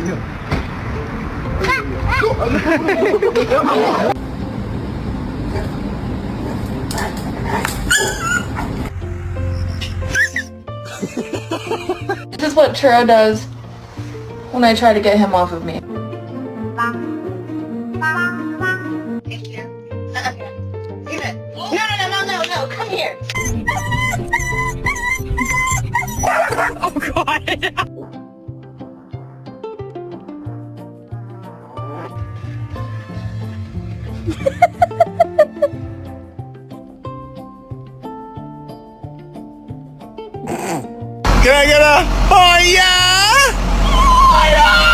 This is what Churro does when I try to get him off of me. No, come here. Oh God. Can I get a oh yeah? Oh yeah!